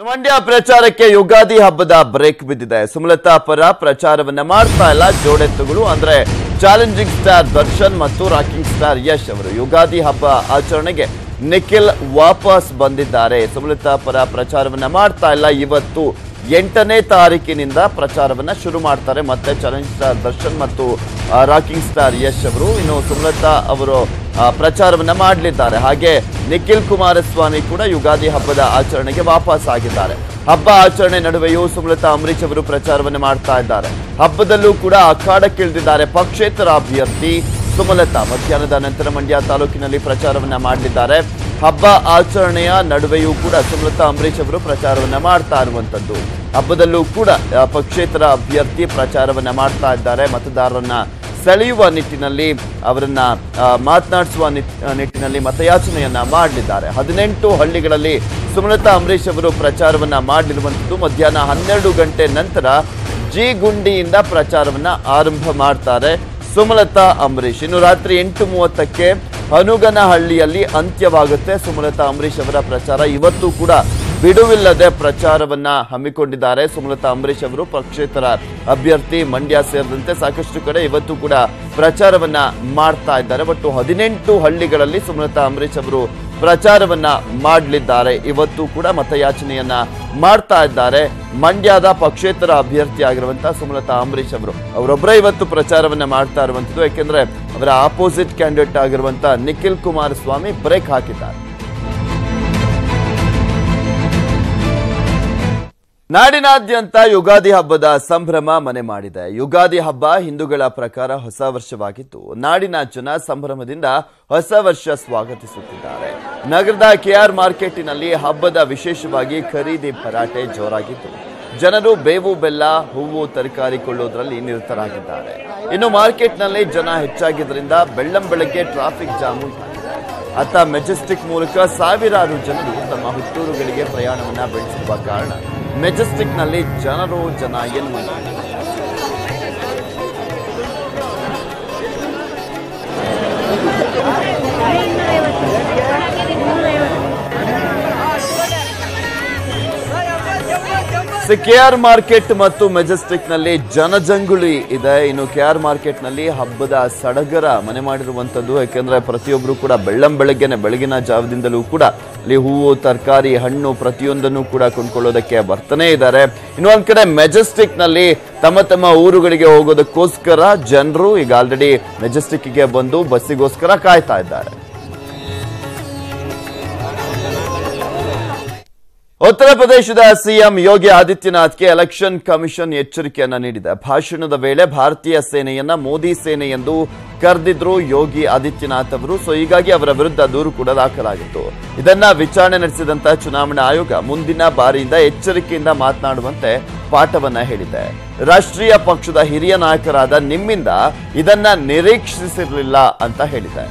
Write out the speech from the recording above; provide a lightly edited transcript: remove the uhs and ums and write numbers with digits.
ಮಂಡ್ಯ ಪ್ರಚಾರಕ್ಕೆ ಯುಗಾದಿ ಹಬ್ಬದ ಬ್ರೇಕ್ ಬಿದ್ದಿದೆ. ಸುಮಲತಾ ಪರ ಪ್ರಚಾರವನ್ನ ಮಾಡ್ತಾ ಇಲ್ಲ ಜೋಡೆತ್ತುಗಳು ಅಂದ್ರೆ ಚಾಲೆಂಜಿಂಗ್ ಸ್ಟಾರ್ ದರ್ಶನ್ ಮತ್ತು ರಾಕಿಂಗ್ ಸ್ಟಾರ್ ಯಶ್ ಅವರು. ಯುಗಾದಿ ಹಬ್ಬ ಆಚರಣೆಗೆ ನಿಖಿಲ್ ವಾಪಸ್ ಬಂದಿದ್ದಾರೆ. ಸುಮಲತಾ ಪರ ಪ್ರಚಾರವನ್ನ ಮಾಡ್ತಾ ಇಲ್ಲ. ಇವತ್ತು 8ನೇ ತಾರೀಕಿನಿಂದ ಪ್ರಚಾರವನ್ನ ಶುರು ಮಾಡ್ತಾರೆ ಮತ್ತೆ ಚಾಲೆಂಜಿಂಗ್ ಸ್ಟಾರ್ ದರ್ಶನ್ ಮತ್ತು ರಾಕಿಂಗ್ ಸ್ಟಾರ್ ಯಶ್ ಅವರು. ಇನ್ನು ಸುಮಲತಾ ಅವರು ಪ್ರಚಾರವನ್ನ ಮಾಡಲಿದ್ದಾರೆ. ಹಾಗೆ ನಿಖಿಲ್ ಕುಮಾರಸ್ವಾಮಿ ಕೂಡ ಯುಗಾದಿ ಹಬ್ಬದ ಆಚರಣೆಗೆ ವಾಪಸ್ ಆಗಿದ್ದಾರೆ. ಹಬ್ಬ ಆಚರಣೆ ನಡುವೆಯೂ ಸುಮಲತಾ ಅಂಬರೀಶ್ ಅವರು ಪ್ರಚಾರವನ್ನು ಮಾಡ್ತಾ ಇದ್ದಾರೆ. ಹಬ್ಬದಲ್ಲೂ ಕೂಡ ಅಖಾಡಕ್ಕಿಳಿದಿದ್ದಾರೆ ಪಕ್ಷೇತರ ಅಭ್ಯರ್ಥಿ ಸುಮಲತಾ. ಮಧ್ಯಾಹ್ನದ ನಂತರ ಮಂಡ್ಯ ತಾಲೂಕಿನಲ್ಲಿ ಪ್ರಚಾರವನ್ನ ಮಾಡಲಿದ್ದಾರೆ. ಹಬ್ಬ ಆಚರಣೆಯ ನಡುವೆಯೂ ಕೂಡ ಸುಮಲತಾ ಅಂಬರೀಶ್ ಅವರು ಪ್ರಚಾರವನ್ನ ಮಾಡ್ತಾ ಇರುವಂತದ್ದು. ಹಬ್ಬದಲ್ಲೂ ಕೂಡ ಪಕ್ಷೇತರ ಅಭ್ಯರ್ಥಿ ಪ್ರಚಾರವನ್ನ ಮಾಡ್ತಾ ಇದ್ದಾರೆ. ಮತದಾರರನ್ನ ಸೆಳೆಯುವ ನಿಟ್ಟಿನಲ್ಲಿ ಅವರನ್ನ ಮಾತನಾಡಿಸುವ ನಿಟ್ಟಿನಲ್ಲಿ ಮತಯಾಚನೆಯನ್ನ ಮಾಡಲಿದ್ದಾರೆ. 18 ಹಳ್ಳಿಗಳಲ್ಲಿ ಸುಮಲತಾ ಅಂಬರೀಶ್ ಅವರು ಪ್ರಚಾರವನ್ನ ಮಾಡಲಿರುವಂಥದ್ದು. ಮಧ್ಯಾಹ್ನ 12 ಗಂಟೆ ನಂತರ ಜಿ-ಗುಂಡಿಯಿಂದ ಪ್ರಚಾರವನ್ನ ಆರಂಭ ಮಾಡ್ತಾರೆ ಸುಮಲತಾ ಅಂಬರೀಶ್. ಇನ್ನು ರಾತ್ರಿ 8:30ಕ್ಕೆ ಹನುಗನಹಳ್ಳಿಯಲ್ಲಿ ಅಂತ್ಯವಾಗುತ್ತೆ ಸುಮಲತಾ ಅಂಬರೀಶ್ ಅವರ ಪ್ರಚಾರ. ಇವತ್ತು ಕೂಡ ಬಿಡುವಿಲ್ಲದೆ ಪ್ರಚಾರವನ್ನ ಹಮ್ಮಿಕೊಂಡಿದ್ದಾರೆ ಸುಮಲತಾ ಅಂಬರೀಶ್ ಅವರು. ಪಕ್ಷೇತರ ಅಭ್ಯರ್ಥಿ ಮಂಡ್ಯ ಸೇರಿದಂತೆ ಸಾಕಷ್ಟು ಕಡೆ ಇವತ್ತು ಕೂಡ ಪ್ರಚಾರವನ್ನ ಮಾಡ್ತಾ ಇದ್ದಾರೆ. ಒಟ್ಟು 18 ಹಳ್ಳಿಗಳಲ್ಲಿ ಸುಮಲತಾ ಅಂಬರೀಶ್ ಅವರು ಪ್ರಚಾರವನ್ನ ಮಾಡಲಿದ್ದಾರೆ. ಇವತ್ತು ಕೂಡ ಮತಯಾಚನೆಯನ್ನ ಮಾಡ್ತಾ ಇದ್ದಾರೆ. ಮಂಡ್ಯದ ಪಕ್ಷೇತರ ಅಭ್ಯರ್ಥಿ ಆಗಿರುವಂತಹ ಸುಮಲತಾ ಅಂಬರೀಶ್ ಅವರು ಅವರೊಬ್ಬರೇ ಇವತ್ತು ಪ್ರಚಾರವನ್ನ ಮಾಡ್ತಾ ಇರುವಂತದ್ದು. ಯಾಕೆಂದ್ರೆ ಅವರ ಆಪೋಸಿಟ್ ಕ್ಯಾಂಡಿಡೇಟ್ ಆಗಿರುವಂತಹ ನಿಖಿಲ್ ಕುಮಾರಸ್ವಾಮಿ ಬ್ರೇಕ್ ಹಾಕಿದ್ದಾರೆ. ನಾಡಿನಾದ್ಯಂತ ಯುಗಾದಿ ಹಬ್ಬದ ಸಂಭ್ರಮ ಮನೆ ಮಾಡಿದೆ. ಯುಗಾದಿ ಹಬ್ಬ ಹಿಂದೂಗಳ ಪ್ರಕಾರ ಹೊಸ ವರ್ಷವಾಗಿದ್ದು ನಾಡಿನ ಜನ ಸಂಭ್ರಮದಿಂದ ಹೊಸ ವರ್ಷ ಸ್ವಾಗತಿಸುತ್ತಿದ್ದಾರೆ. ನಗರದ ಕೆಆರ್ ಮಾರ್ಕೆಟಿನಲ್ಲಿ ಹಬ್ಬದ ವಿಶೇಷವಾಗಿ ಖರೀದಿ ಭರಾಟೆ ಜೋರಾಗಿದ್ದು ಜನರು ಬೇವು ಬೆಲ್ಲ ಹೂವು ತರಕಾರಿ ಕೊಳ್ಳೋದ್ರಲ್ಲಿ ನಿರತರಾಗಿದ್ದಾರೆ. ಇನ್ನು ಮಾರ್ಕೆಟ್ನಲ್ಲಿ ಜನ ಹೆಚ್ಚಾಗಿದ್ದರಿಂದ ಬೆಳ್ಳಂಬೆಳಗ್ಗೆ ಟ್ರಾಫಿಕ್ ಜಾಮು ಆಗಿದೆ. ಅತ್ತ ಮೆಜೆಸ್ಟಿಕ್ ಮೂಲಕ ಸಾವಿರಾರು ಜನರು ತಮ್ಮ ಹುಟ್ಟೂರುಗಳಿಗೆ ಪ್ರಯಾಣವನ್ನ ಬೆಳೆಸಿರುವ ಕಾರಣ ಮೆಜೆಸ್ಟಿಕ್ನಲ್ಲಿ ಜನರು ಜನ ಎನ್ನುವಂತೆ. ಕೆಆರ್ ಮಾರ್ಕೆಟ್ ಮತ್ತು ಮೆಜೆಸ್ಟಿಕ್ ನಲ್ಲಿ ಜನಜಂಗುಳಿ ಇದೆ. ಇನ್ನು ಕೆಆರ್ ಮಾರ್ಕೆಟ್ ನಲ್ಲಿ ಹಬ್ಬದ ಸಡಗರ ಮನೆ ಮಾಡಿರುವಂತದ್ದು. ಯಾಕೆಂದ್ರೆ ಪ್ರತಿಯೊಬ್ಬರು ಕೂಡ ಬೆಳಗಿನ ಜಾವದಿಂದಲೂ ಕೂಡ ಅಲ್ಲಿ ಹೂವು ತರಕಾರಿ ಹಣ್ಣು ಪ್ರತಿಯೊಂದನ್ನು ಕೂಡ ಕೊಂಡ್ಕೊಳ್ಳೋದಕ್ಕೆ ಬರ್ತಾನೆ ಇದ್ದಾರೆ. ಇನ್ನು ಒಂದ್ ಕಡೆ ಮೆಜೆಸ್ಟಿಕ್ ನಲ್ಲಿ ತಮ್ಮ ಊರುಗಳಿಗೆ ಹೋಗೋದಕ್ಕೋಸ್ಕರ ಜನರು ಈಗ ಆಲ್ರೆಡಿ ಮೆಜೆಸ್ಟಿಕ್ಗೆ ಬಂದು ಬಸ್ಸಿಗೋಸ್ಕರ ಕಾಯ್ತಾ ಇದ್ದಾರೆ. ಉತ್ತರ ಪ್ರದೇಶದ ಸಿಎಂ ಯೋಗಿ ಆದಿತ್ಯನಾಥ್ಗೆ ಎಲೆಕ್ಷನ್ ಕಮಿಷನ್ ಎಚ್ಚರಿಕೆಯನ್ನ ನೀಡಿದೆ. ಭಾಷಣದ ವೇಳೆ ಭಾರತೀಯ ಸೇನೆಯನ್ನ ಮೋದಿ ಸೇನೆ ಎಂದು ಕರೆದಿದ್ರು ಯೋಗಿ ಆದಿತ್ಯನಾಥ್ ಅವರು. ಹೀಗಾಗಿ ಅವರ ವಿರುದ್ಧ ದೂರು ಕೂಡ ದಾಖಲಾಗಿತ್ತು. ಇದನ್ನ ವಿಚಾರಣೆ ನಡೆಸಿದಂತ ಚುನಾವಣಾ ಆಯೋಗ ಮುಂದಿನ ಬಾರಿಯಿಂದ ಎಚ್ಚರಿಕೆಯಿಂದ ಮಾತನಾಡುವಂತೆ ಪಾಠವನ್ನ ಹೇಳಿದೆ. ರಾಷ್ಟ್ರೀಯ ಪಕ್ಷದ ಹಿರಿಯ ನಾಯಕರಾದ ನಿಮ್ಮಿಂದ ಇದನ್ನ ನಿರೀಕ್ಷಿಸಿರಲಿಲ್ಲ ಅಂತ ಹೇಳಿದೆ.